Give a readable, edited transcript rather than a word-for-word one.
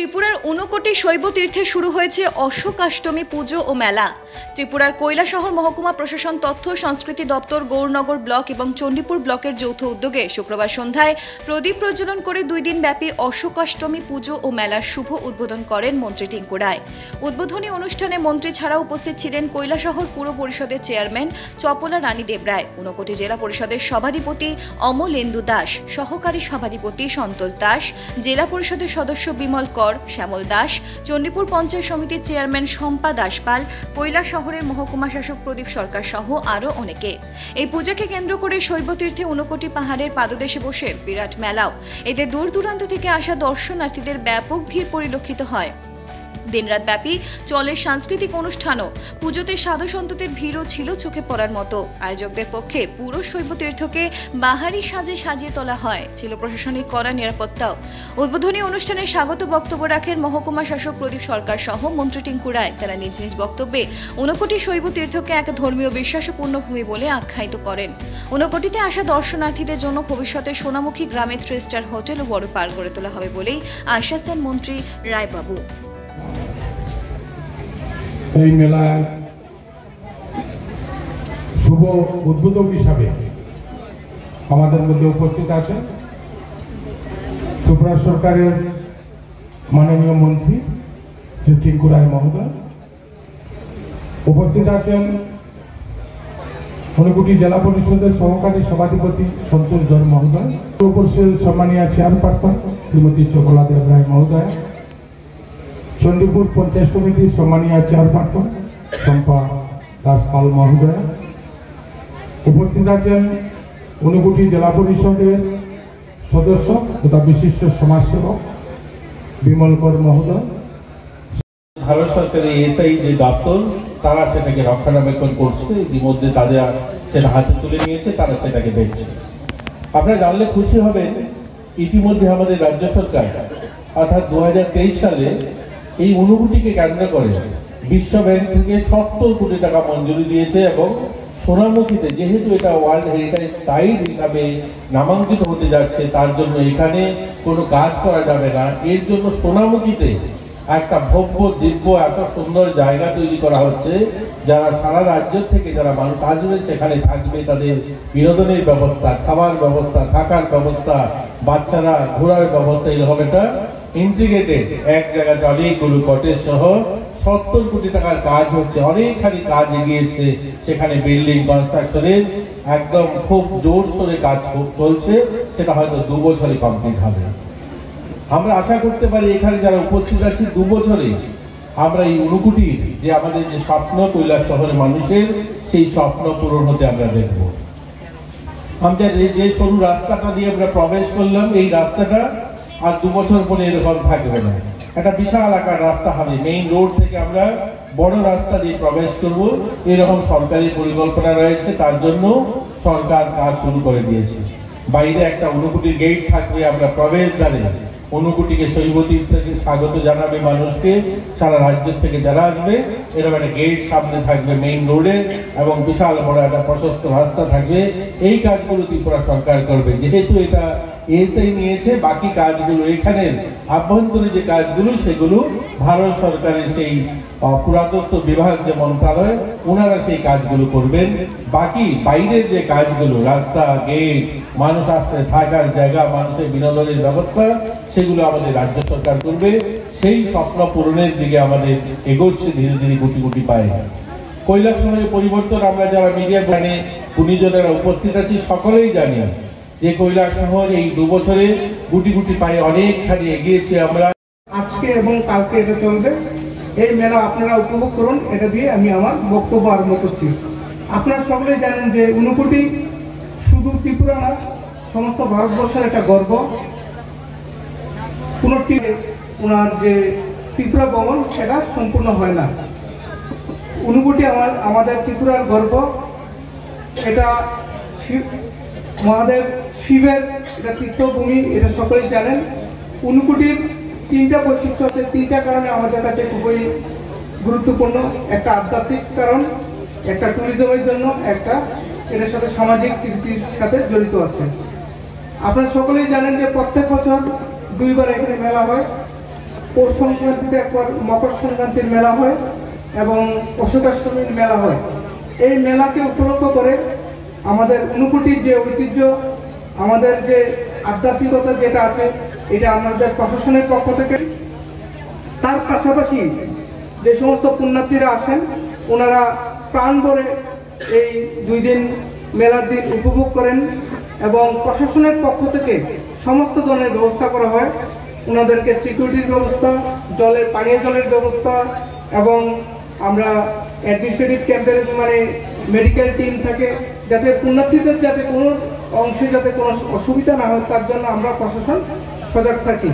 ত্রিপুরার ঊনকোটি শৈব তীর্থে শুরু হয়েছে অশোকাষ্টমী পুজো ও মেলা। ত্রিপুরার কৈলাসহর মহকুমা প্রশাসন, তথ্য সংস্কৃতি দপ্তর, গৌরনগর ব্লক এবং চণ্ডীপুর ব্লকের যৌথ উদ্যোগে শুক্রবার সন্ধ্যায় প্রদীপ প্রজ্বলন করে 2 দিন ব্যাপী অশোকাষ্টমী পুজো ও মেলার শুভ উদ্বোধন করেন মন্ত্রী টিঙ্কু রায়। উদ্বোধনী অনুষ্ঠানে মন্ত্রী ছাড়াও উপস্থিত ছিলেন কৈলাসহর পুর পরিষদের চেয়ারম্যান চপলা রানী দেবরায়, ঊনকোটি জেলা পরিষদের সভাধিপতি অমলেন্দু দাস, সহকারী সভাধিপতি সন্তোষ দাস, জেলা পরিষদের সদস্য বিমল কর, শ্যামল দাস, চণ্ডীপুর পঞ্চায়েত সমিতির চেয়ারম্যান শম্পা দাসপাল, কৈলাসহরের মহকুমা শাসক প্রদীপ সরকার সহ আরও অনেকে। এই পূজাকে কেন্দ্র করে শৈবতীর্থে ঊনকোটি পাহাড়ের পাদদেশে বসে বিরাট মেলাও। এতে দূর দূরান্ত থেকে আসা দর্শনার্থীদের ব্যাপক ভিড় পরিলক্ষিত হয়। দিনরাত ব্যাপী চলে সাংস্কৃতিক অনুষ্ঠানও। পুজোতে সাধু সন্তদের ভিড়ও ছিল চোখে পড়ার মতো। আয়োজকদের পক্ষে পুরো শৈবতীর্থকে বাহারি সাজে সাজিয়ে তোলা হয়। ছিল প্রশাসনিক কড়া নিরাপত্তাও। উদ্বোধনী অনুষ্ঠানে স্বাগত বক্তব্য রাখেন মহকুমা শাসক প্রদীপ সরকার সহ মন্ত্রী টিঙ্কু রায়। তারা নিজ নিজ বক্তব্যে ঊনকোটি শৈবতীর্থকে এক ধর্মীয় বিশ্বাসপূর্ণ ভূমি বলে আখ্যায়িত করেন। ঊনকোটিতে আসা দর্শনার্থীদের জন্য ভবিষ্যতে সোনামুখী গ্রামে 3 স্টার হোটেল ও বড় পার্ক গড়ে তোলা হবে বলেই আশ্বাস দেন মন্ত্রী রায়বাবু। এই মেলায় শুভ উদ্বোধক হিসাবে আমাদের মধ্যে উপস্থিত আছেন ত্রিপুরা সরকারের মাননীয় মন্ত্রী শ্রী টিঙ্কু রায় মহোদয়। উপস্থিত আছেন ঊনকোটি জেলা পরিষদের সহকারী সভাধিপতি সন্তোষ ধর মহোদয়, পরিষদের সম্মানীয় চেয়ারপারসন শ্রীমতী চপলা দেবরায় মহোদয়, চণ্ডীপুর পঞ্চায়েত সমিতির সম্মানীয় চেয়ারপারসন শম্পা দাসপাল মহোদয়। উপস্থিত আছেন ঊনকোটি জেলা পরিষদের সদস্য তথা বিশিষ্ট সমাজসেবক বিমল কর মহোদয়। ভারত সরকারের এসআই যে দপ্তর, তারা সেটাকে রক্ষণাবেক্ষণ করছে, ইতিমধ্যে তাদের সেটা হাতে তুলে নিয়েছে, তারা সেটাকে দেখছে। আপনারা জানলে খুশি হবেন, ইতিমধ্যে আমাদের রাজ্য সরকার অর্থাৎ 2023 সালে এই ঊনকোটিকে কেন্দ্র করে বিশ্ব ব্যাংক থেকে 70 কোটি টাকা মঞ্জুরি দিয়েছে এবং সোনামুখীতে যেহেতু এটা ওয়ার্ল্ড হেরিটেজ সাইট হিসাবে নামাঙ্কিত হতে যাচ্ছে, তার জন্য এখানে কোনো কাজ করা যাবে না। এর জন্য সোনামুখীতে একটা ভব্য দিব্য এত সুন্দর জায়গা তৈরি করা হচ্ছে, যারা সারা রাজ্য থেকে যারা মানুষ আসবে সেখানে থাকবে, তাদের বিনোদনের ব্যবস্থা, খাবার ব্যবস্থা, থাকার ব্যবস্থা, বাচ্চারা ঘোরার ব্যবস্থা, এরকম একটা ইন্টিগ্রেটেড এক জায়গাতে অনেকগুলো কটেজ সহ 70 কোটি টাকার কাজ হচ্ছে। অনেকখানি কাজ এগিয়েছে, সেখানে বিল্ডিং কনস্ট্রাকশনের একদম খুব জোর সোরে কাজ চলছে, সেটা হয়তো 2 বছরে কমপ্লিট হবে। আমরা আশা করতে পারি এখানে যারা উপস্থিত আছি 2 বছরে আমরা এই ঊনকোটির যে আমাদের যে স্বপ্ন কৈলাস শহরের মানুষের, সেই স্বপ্ন পূরণ হতে আমরা দেখব। আমরা যে সরু রাস্তাটা দিয়ে আমরা প্রবেশ করলাম, এই রাস্তাটা আর 2 বছর পরে এরকম থাকবে না, একটা বিশাল আকার রাস্তা হবে। মেইন রোড থেকে আমরা বড় রাস্তা দিয়ে প্রবেশ করব, এরকম সরকারি পরিকল্পনা রয়েছে। তার জন্য সরকার কাজ শুরু করে দিয়েছে। বাইরে একটা ঊনকোটির গেট থাকবে, আমরা প্রবেশদ্বারে ঊনকোটিকে শৈবতীর্থ থেকে স্বাগত জানাবে মানুষকে, সারা রাজ্য থেকে যারা আসবে। এরকম একটা গেট সামনে থাকবে মেইন রোডে এবং বিশাল বড় একটা প্রশস্ত রাস্তা থাকবে। এই কাজগুলো ত্রিপুরা সরকার করবে। যেহেতু এটা এসআই নিয়েছে, বাকি কাজগুলো এখানের আভ্যন্তরীণ যে কাজগুলো সেগুলো ভারত সরকারের সেই পুরাতত্ত্ব বিভাগ যে মন্ত্রণালয়, ওনারা সেই কাজগুলো করবেন। বাকি বাইরের যে কাজগুলো, রাস্তা, গেট, মানুষ আসতে থাকার জায়গা, মানুষের বিনোদনের ব্যবস্থা, সেগুলো আমাদের রাজ্য সরকার করবে। সেই স্বপ্ন পূরণের দিকে আমাদের এগোচ্ছে ধীরে ধীরে কোটি কোটি পায়ে। কৈলাস শহরের পরিবর্তন আমরা যারা মিডিয়া জানে, গুণীজনেরা উপস্থিত আছি, সকলেই জানি যে কৈলাস শহর এই 2 বছরে গুটি গুটি পায়ে অনেকখানি এগিয়েছি আমরা। আজকে এবং কালকে এটা চলবে, এই মেলা আপনারা উপভোগ করুন। এটা দিয়ে আমি আমার বক্তব্য আরম্ভ করছি। আপনারা সকলেই জানেন যে ঊনকোটি শুধু ত্রিপুরা না, সমস্ত ভারতবর্ষের একটা গর্ব। কোনোটি ওনার যে ত্রিপুরা ভ্রমণ সেটা সম্পূর্ণ হয় না। ঊনকোটি আমাদের ত্রিপুরার গর্ব। এটা মহাদেব শিবের এটা তীর্থভূমি, এটা সকলেই জানেন। ঊনকোটির 3টা বৈশিষ্ট্য আছে, 3টা কারণে আমাদের কাছে খুবই গুরুত্বপূর্ণ। একটা আধ্যাত্মিক কারণ, একটা ট্যুরিজমের জন্য, একটা এটার সাথে সামাজিক কীর্তির সাথে জড়িত আছে। আপনারা সকলেই জানেন যে প্রত্যেক বছর 2 বার এখানে মেলা হয়। পৌষ সংক্রান্তিতে একবার মকর সংক্রান্তির মেলা হয় এবং অশোকাষ্টমীর মেলা হয়। এই মেলাকে উপলক্ষ করে আমাদের ঊনকোটির যে ঐতিহ্য, আমাদের যে আধ্যাত্মিকতা যেটা আছে, এটা আমাদের প্রশাসনের পক্ষ থেকে, তার পাশাপাশি যে সমস্ত পুণ্যার্থীরা আসেন ওনারা প্রাণ ভরে এই 2 দিন মেলার দিন উপভোগ করেন এবং প্রশাসনের পক্ষ থেকে সমস্ত ধরনের ব্যবস্থা করা হয়। ওনাদেরকে সিকিউরিটির ব্যবস্থা, পানীয় জলের ব্যবস্থা এবং আমরা অ্যাডমিনিস্ট্রেটিভ ক্যাম্পের মানে মেডিকেল টিম থাকে, যাতে পুণ্যার্থীদের যাতে কোনো অংশে যাতে কোনো অসুবিধা না হয় তার জন্য আমরা প্রশাসন সজাগ থাকি।